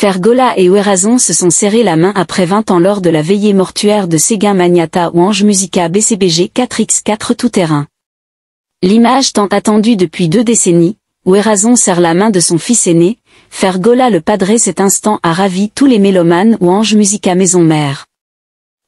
Fergola et Ouérazon se sont serrés la main après 20 ans lors de la veillée mortuaire de Séguin Magnata ou Ange Musica BCBG 4x4 tout-terrain. L'image tant attendue depuis 2 décennies, Ouérazon serre la main de son fils aîné, Fergola le padré cet instant a ravi tous les mélomanes ou Ange Musica Maison Mère.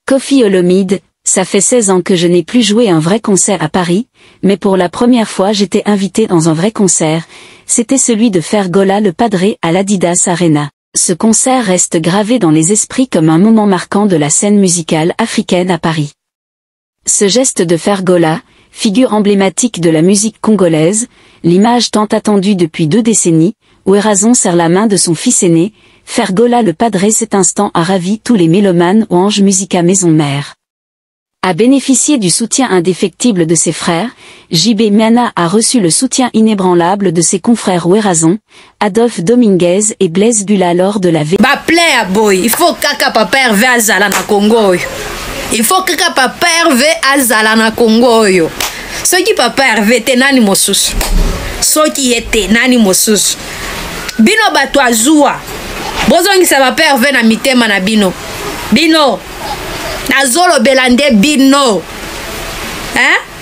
Kofi Olomide, ça fait 16 ans que je n'ai plus joué un vrai concert à Paris, mais pour la première fois j'étais invité dans un vrai concert, c'était celui de Fergola le padré à l'Adidas Arena. Ce concert reste gravé dans les esprits comme un moment marquant de la scène musicale africaine à Paris. Ce geste de Fergola, figure emblématique de la musique congolaise, l'image tant attendue depuis 2 décennies, Ouérazon serre la main de son fils aîné, Fergola le padré cet instant a ravi tous les mélomanes ou Ange Musica Maison Mère. A bénéficié du soutien indéfectible de ses frères, JB Miana a reçu le soutien inébranlable de ses confrères Ouérazon, Adolphe Dominguez et Blaise Bula lors de la veillée. Plein à boy, il faut kaka papa Hervé azala na Congo. Il faut kaka papa Hervé azala na Congo. Ce qui papa Hervé te nani mosusu. Ce qui était nani mosusu. Bino bato azua. Bozongisa papa Hervé na mitema na bino. Bino. Nazolo belande bino.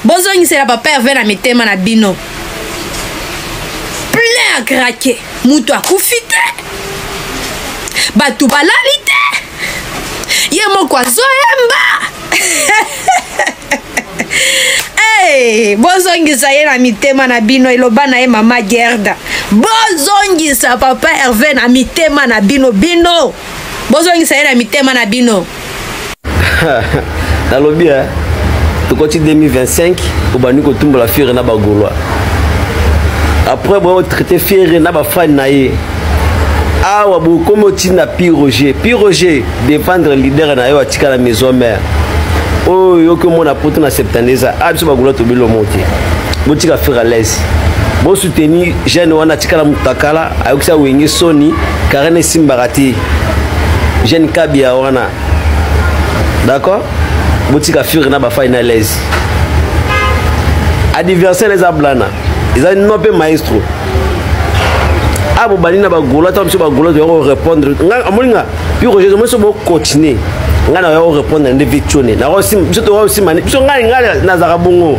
Bozongisa papa Hervé na mitema na bino. Plein à craquer. Mutu akufite. Batu balalite. Yemo kwa zoemba. Hey, bozongisa ye na mitema na bino iloba na ye mama Gerda. Bozongisa papa Hervé na mitema na bino bino. Bozongisa ye na mitema na bino. Nalobi tu continue 2025 obani ko tumba fiere na bagolwa. Après bon traiter fiere na ba fan na ye. Ah wa bo comme tina Piroger défendre leader na yo atika la maison mère. Oh yo que mon apôtre na septaneza abiso bagolwa to bilo monter. Botika faire à l'aise. Bon soutenir jeune wana tika la mutakala ayokisa wenge soni karene simbarati. Jeune kabia wana. D'accord? Botika faire na ba final l'aise. Adversaire les ablana. Ils ont un peu maestro. Ah bon balina ba gola ta mso ba gola de répondre nga amolinga puis Roger moi so bo continuer nga na yo répondre ndé vitionné na aussi mso to aussi mani so nga na zaka bongo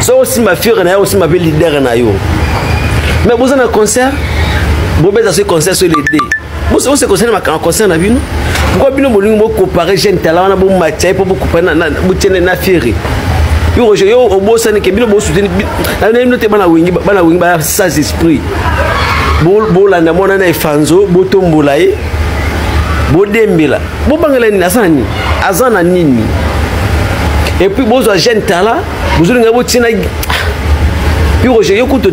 so aussi ma fière na yo aussi ma belle leader na yo mais vous en concert bo beza ce concert sur les dé vous ce concert ma concert na bino pourquoi bino bolingo bo comparer jeune talent na bo match pour bo comparer na bo tiene na fière puis Roger yo obosa ne ke bino bo soutenir na bino te bana wingi ba sans esprit. Bolanda mona na efanzo botombola ye bodembela bobangela ni asani azana nini et puis bozo jeune tala bozuli ngabo tina puis Roger yokuto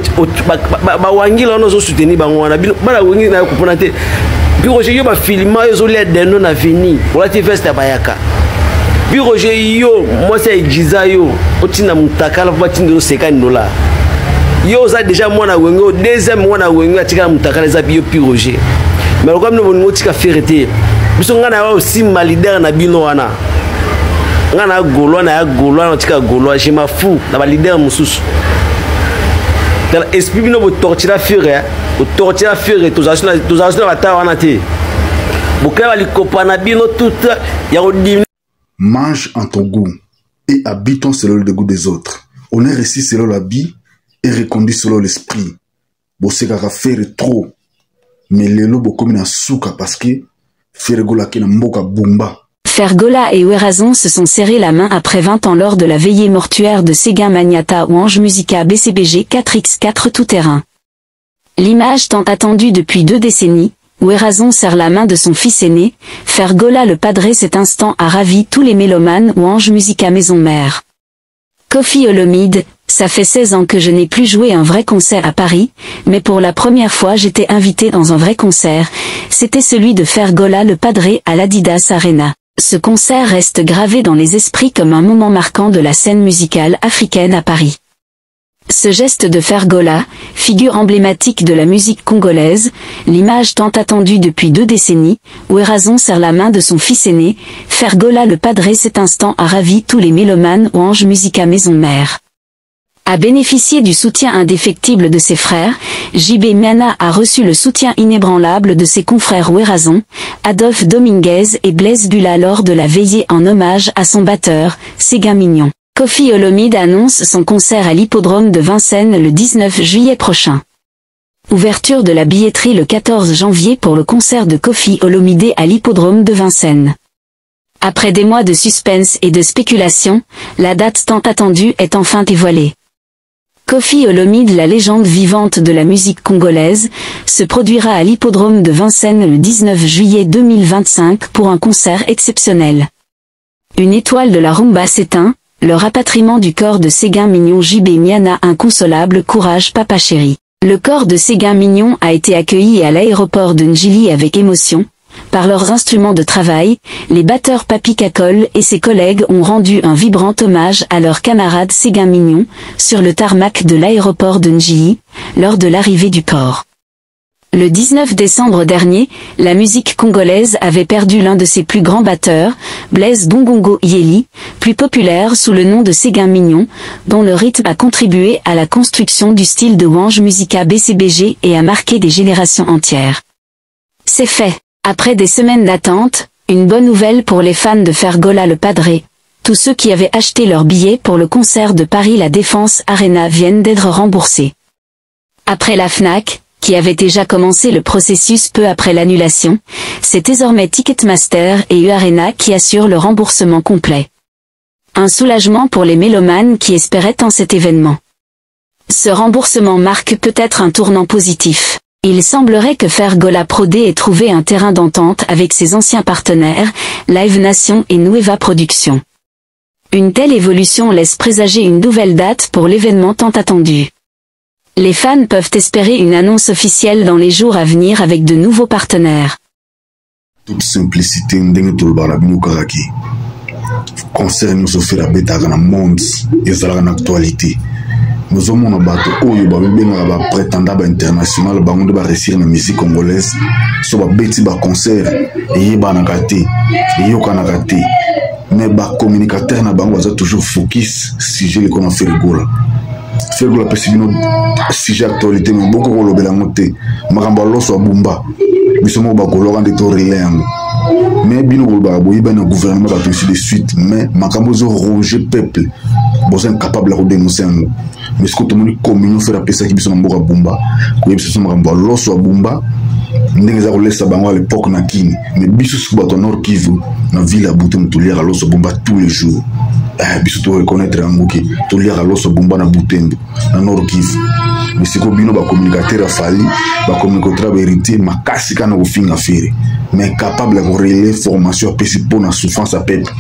ba wangila no zo soutenir bango wana bana wengi na kupona te puis Roger yo ba filma yo zo le deno na vini ola ti festa bayaka puis Roger yo moi c'est Giza yo otina mutakala ba tindiro $50. Yo za déjà moi na wengo deuxième moi na wengo atika mutakala za bio Piroger mais comme nous bongo tika ferete biso ngana wa aussi ma leader na bino wana ngana golwa na ya golwa na tika golwa je m'en fous na ba leader mususu dans esprit bino bo tortira fere to za bata wana te bokaya li kopana bino tout ya odimina. Mange en ton goût et habitons selon le goût des autres. On est réussi selon l'habit et reconduit selon l'esprit. Boseka ka faire trop. Mais lelo bokomi na souka parce que Fergola ki na mboka bumba. Fergola et Ouérazon se sont serrés la main après 20 ans lors de la veillée mortuaire de Séguin Magnata ou Ange Musica BCBG 4x4 tout-terrain. L'image tant attendue depuis 2 décennies, Ouérazon serre la main de son fils aîné, Fergola le padré cet instant a ravi tous les mélomanes ou Ange Musica Maison Mère. Kofi Olomide, ça fait 16 ans que je n'ai plus joué un vrai concert à Paris, mais pour la première fois j'étais invité dans un vrai concert, c'était celui de Fergola le padré à l'Adidas Arena. Ce concert reste gravé dans les esprits comme un moment marquant de la scène musicale africaine à Paris. Ce geste de Fergola, figure emblématique de la musique congolaise, l'image tant attendue depuis 2 décennies, Ouérazon serre la main de son fils aîné, Fergola le padré cet instant a ravi tous les mélomanes ou Ange Musica Maison Mère. A bénéficié du soutien indéfectible de ses frères, JB Miana a reçu le soutien inébranlable de ses confrères Wérazon, Adolphe Dominguez et Blaise Bula lors de la veillée en hommage à son batteur, Séguin Mignon. Koffi Olomide annonce son concert à l'hippodrome de Vincennes le 19 juillet prochain. Ouverture de la billetterie le 14 janvier pour le concert de Koffi Olomide à l'hippodrome de Vincennes. Après des mois de suspense et de spéculation, la date tant attendue est enfin dévoilée. Koffi Olomide, la légende vivante de la musique congolaise, se produira à l'hippodrome de Vincennes le 19 juillet 2025 pour un concert exceptionnel. Une étoile de la rumba s'éteint, le rapatriement du corps de Séguin Mignon. JB Miana, inconsolable, courage papa chéri. Le corps de Séguin Mignon a été accueilli à l'aéroport de Njili avec émotion. Par leurs instruments de travail, les batteurs Papi Cacol et ses collègues ont rendu un vibrant hommage à leur camarade Séguin Mignon, sur le tarmac de l'aéroport de Njili, lors de l'arrivée du corps. Le 19 décembre dernier, la musique congolaise avait perdu l'un de ses plus grands batteurs, Blaise Bongongo Yeli, plus populaire sous le nom de Séguin Mignon, dont le rythme a contribué à la construction du style de Wange Musica BCBG et a marqué des générations entières. C'est fait. Après des semaines d'attente, une bonne nouvelle pour les fans de Fergola le Padré. Tous ceux qui avaient acheté leur billet pour le concert de Paris La Défense Arena viennent d'être remboursés. Après la FNAC, qui avait déjà commencé le processus peu après l'annulation, c'est désormais Ticketmaster et U-Arena qui assurent le remboursement complet. Un soulagement pour les mélomanes qui espéraient en cet événement. Ce remboursement marque peut-être un tournant positif. Il semblerait que Fergola Pro D ait trouvé un terrain d'entente avec ses anciens partenaires, Live Nation et Nueva Productions. Une telle évolution laisse présager une nouvelle date pour l'événement tant attendu. Les fans peuvent espérer une annonce officielle dans les jours à venir avec de nouveaux partenaires. Toute simplicité, ndenge tolobala bino karaki. Concert nous offre la bêta dans le monde et ça dans l'actualité. Nous avons un bateau oyo ba benga ba prétendant ba international ba ngonde ba réussir na musique congolaise so ba beti ba concert et ba na kati et yo kana kati mais ba communicateur na bango za toujours focus sujet qu'on a fait rigola Fergola pesibino sujet actualité mais beaucoup ko lobela ngote makamba loso abumba bisomo ba kolora ndito rilengo mais bino ba boyiba na gouvernement ba tout de suite mais makambo zo ronger peuple bosa incapable de dénoncer ngo mais ce que tout le monde communion fait la pesa qui biso mboka bumba ko yebisa so makambo loso abumba ndenge za kolesa bango à l'époque na kini mais biso su bato Nord Kivu na ville à Butembo to lire loso bumba tous les jours biso to reconnaître ngoki to lire loso bumba na Butembo na Nord Kivu mais c'est ko bino ba communicateur afali ba communicateur ba héritier makasi kana ko finga fere mais capable de relayer formation à pesi pour na souffrance à peuple